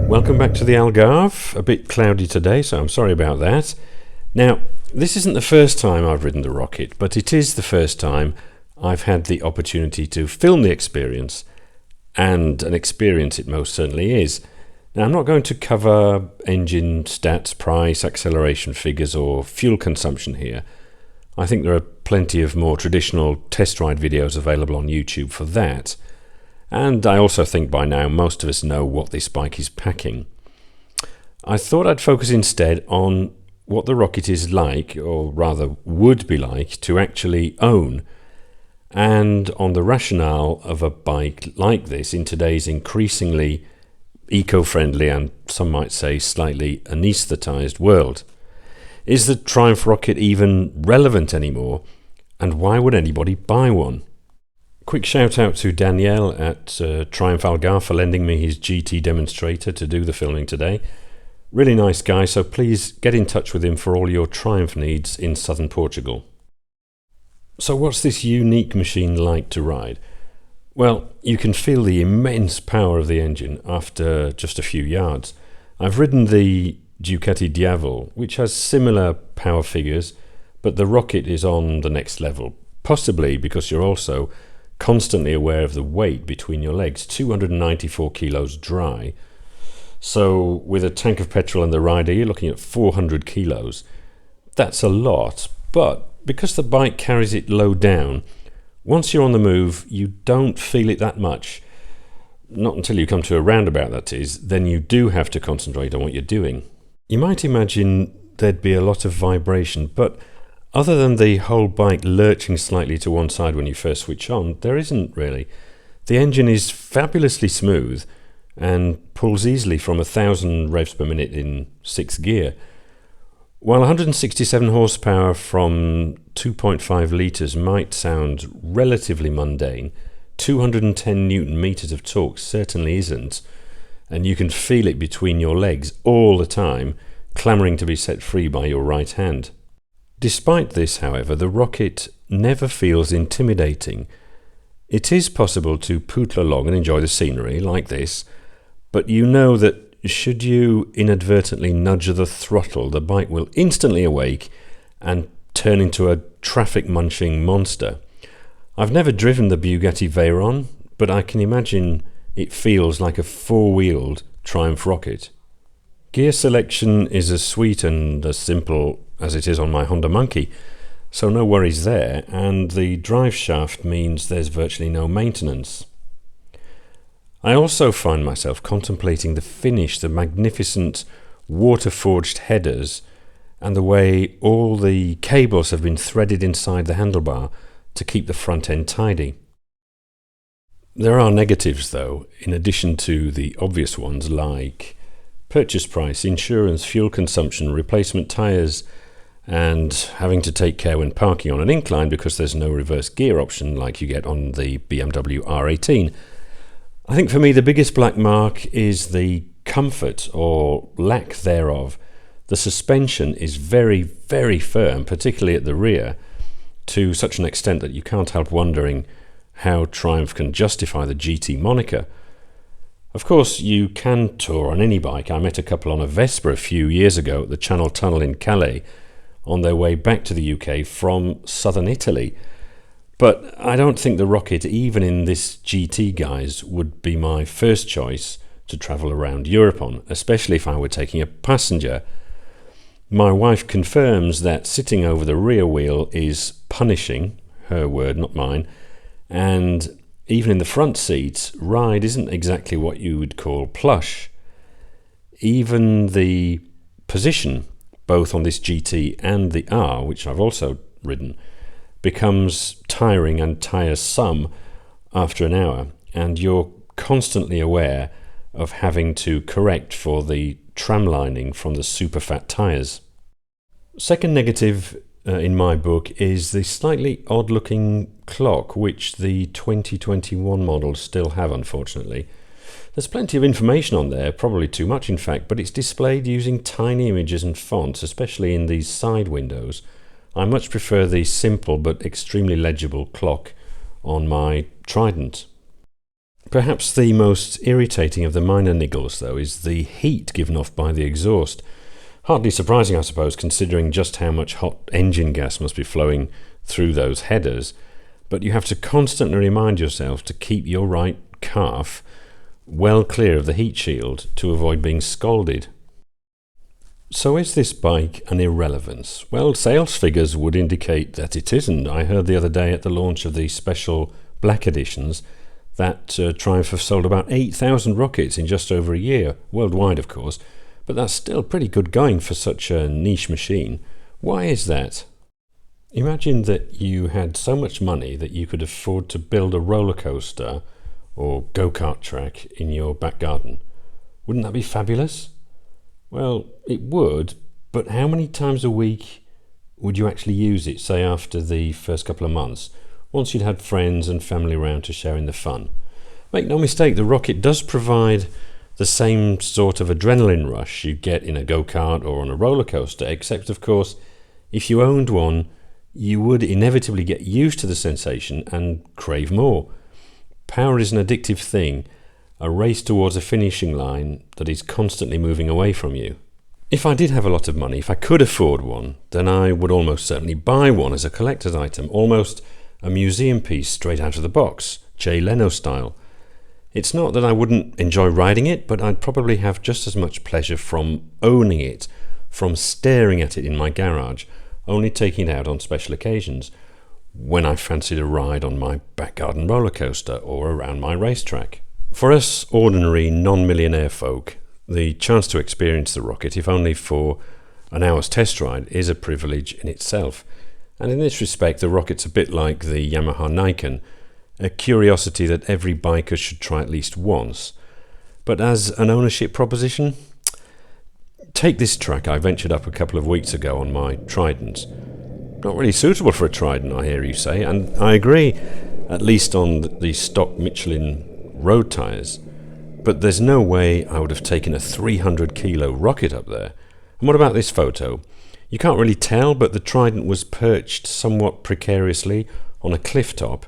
Welcome back to the Algarve. A bit cloudy today, so I'm sorry about that. Now, this isn't the first time I've ridden the Rocket, but it is the first time I've had the opportunity to film the experience, and an experience it most certainly is. Now, I'm not going to cover engine stats, price, acceleration figures, or fuel consumption here. I think there are plenty of more traditional test ride videos available on YouTube for that. And I also think by now most of us know what this bike is packing. I thought I'd focus instead on what the Rocket is like, or rather would be like, to actually own, and on the rationale of a bike like this in today's increasingly eco-friendly and some might say slightly anaesthetised world. Is the Triumph Rocket even relevant anymore, and why would anybody buy one? Quick shout out to Danielle at Triumph Algarve for lending me his GT demonstrator to do the filming today. Really nice guy, so please get in touch with him for all your Triumph needs in southern Portugal. So what's this unique machine like to ride? Well, you can feel the immense power of the engine after just a few yards. I've ridden the Ducati Diavel, which has similar power figures, but the Rocket is on the next level, possibly because you're also constantly aware of the weight between your legs, 294 kilos dry. So with a tank of petrol and the rider, you're looking at 400 kilos. That's a lot, but because the bike carries it low down, once you're on the move, you don't feel it that much. Not until you come to a roundabout, that is, then you do have to concentrate on what you're doing. You might imagine there'd be a lot of vibration, but other than the whole bike lurching slightly to one side when you first switch on, there isn't really. The engine is fabulously smooth and pulls easily from 1,000 revs per minute in 6th gear. While 167 horsepower from 2.5 litres might sound relatively mundane, 210 newton meters of torque certainly isn't, and you can feel it between your legs all the time, clamouring to be set free by your right hand. Despite this, however, the Rocket never feels intimidating. It is possible to pootle along and enjoy the scenery like this, but you know that should you inadvertently nudge the throttle, the bike will instantly awake and turn into a traffic-munching monster. I've never driven the Bugatti Veyron, but I can imagine it feels like a four-wheeled Triumph Rocket. Gear selection is as sweet and as simple as it is on my Honda Monkey, so no worries there, and the drive shaft means there's virtually no maintenance. I also find myself contemplating the finish, the magnificent water-forged headers, and the way all the cables have been threaded inside the handlebar to keep the front end tidy. There are negatives though, in addition to the obvious ones like purchase price, insurance, fuel consumption, replacement tyres, and having to take care when parking on an incline because there's no reverse gear option like you get on the BMW R18. I think for me the biggest black mark is the comfort or lack thereof. The suspension is very, very firm, particularly at the rear, to such an extent that you can't help wondering how Triumph can justify the GT moniker. Of course, you can tour on any bike. I met a couple on a Vespa a few years ago at the Channel Tunnel in Calais on their way back to the UK from southern Italy. But I don't think the Rocket, even in this GT guise, would be my first choice to travel around Europe on, especially if I were taking a passenger. My wife confirms that sitting over the rear wheel is punishing, her word, not mine, and even in the front seats, ride isn't exactly what you would call plush. Even the position, both on this GT and the R, which I've also ridden, becomes tiring and tiresome after an hour, and you're constantly aware of having to correct for the tram lining from the super fat tyres. Second negative in my book is the slightly odd looking clock which the 2021 models still have, unfortunately. There's plenty of information on there, probably too much in fact, but it's displayed using tiny images and fonts, especially in these side windows. I much prefer the simple but extremely legible clock on my Trident. Perhaps the most irritating of the minor niggles, though, is the heat given off by the exhaust. Hardly surprising, I suppose, considering just how much hot engine gas must be flowing through those headers, but you have to constantly remind yourself to keep your right calf well clear of the heat shield to avoid being scalded. So is this bike an irrelevance? Well, sales figures would indicate that it isn't. I heard the other day at the launch of the special black editions that Triumph have sold about 8,000 rockets in just over a year, worldwide of course, but that's still pretty good going for such a niche machine. Why is that? Imagine that you had so much money that you could afford to build a roller coaster or go-kart track in your back garden. Wouldn't that be fabulous? Well, it would, but how many times a week would you actually use it, say after the first couple of months, once you'd had friends and family around to share in the fun? Make no mistake, the Rocket does provide the same sort of adrenaline rush you get in a go-kart or on a roller coaster, except of course, if you owned one, you would inevitably get used to the sensation and crave more. Power is an addictive thing, a race towards a finishing line that is constantly moving away from you. If I did have a lot of money, if I could afford one, then I would almost certainly buy one as a collector's item, almost a museum piece straight out of the box, Jay Leno style. It's not that I wouldn't enjoy riding it, but I'd probably have just as much pleasure from owning it, from staring at it in my garage, only taking it out on special occasions, when I fancied a ride on my back garden roller coaster or around my racetrack. For us ordinary non-millionaire folk, the chance to experience the Rocket, if only for an hour's test ride, is a privilege in itself. And in this respect, the Rocket's a bit like the Yamaha Nikon, a curiosity that every biker should try at least once. But as an ownership proposition, take this track I ventured up a couple of weeks ago on my Trident. Not really suitable for a Trident, I hear you say, and I agree, at least on the stock Michelin road tyres. But there's no way I would have taken a 300 kilo Rocket up there. And what about this photo? You can't really tell, but the Trident was perched somewhat precariously on a cliff top,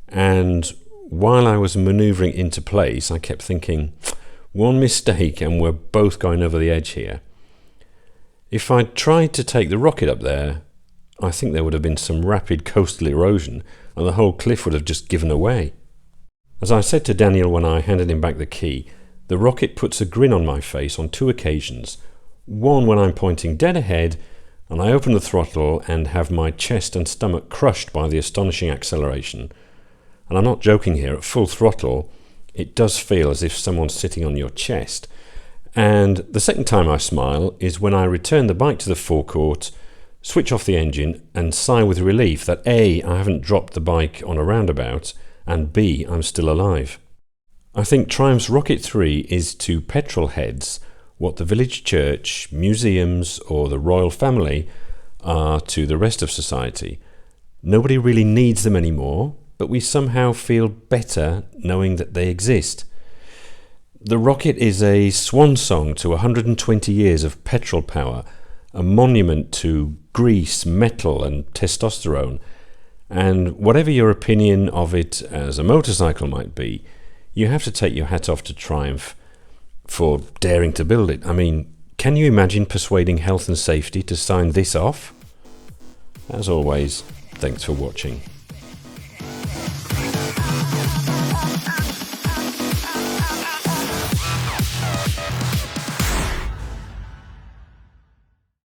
and while I was manoeuvring into place, I kept thinking, one mistake and we're both going over the edge here. If I'd tried to take the Rocket up there, I think there would have been some rapid coastal erosion and the whole cliff would have just given away. As I said to Daniel when I handed him back the key, the Rocket puts a grin on my face on two occasions. One when I'm pointing dead ahead and I open the throttle and have my chest and stomach crushed by the astonishing acceleration. And I'm not joking here, at full throttle, it does feel as if someone's sitting on your chest. And the second time I smile is when I return the bike to the forecourt, switch off the engine and sigh with relief that A, I haven't dropped the bike on a roundabout, and B, I'm still alive. I think Triumph's Rocket 3 is to petrol heads what the village church, museums or the royal family are to the rest of society. Nobody really needs them anymore, but we somehow feel better knowing that they exist. The Rocket is a swan song to 120 years of petrol power, a monument to grease, metal and testosterone. And whatever your opinion of it as a motorcycle might be, you have to take your hat off to Triumph for daring to build it. I mean, can you imagine persuading health and safety to sign this off? As always, thanks for watching.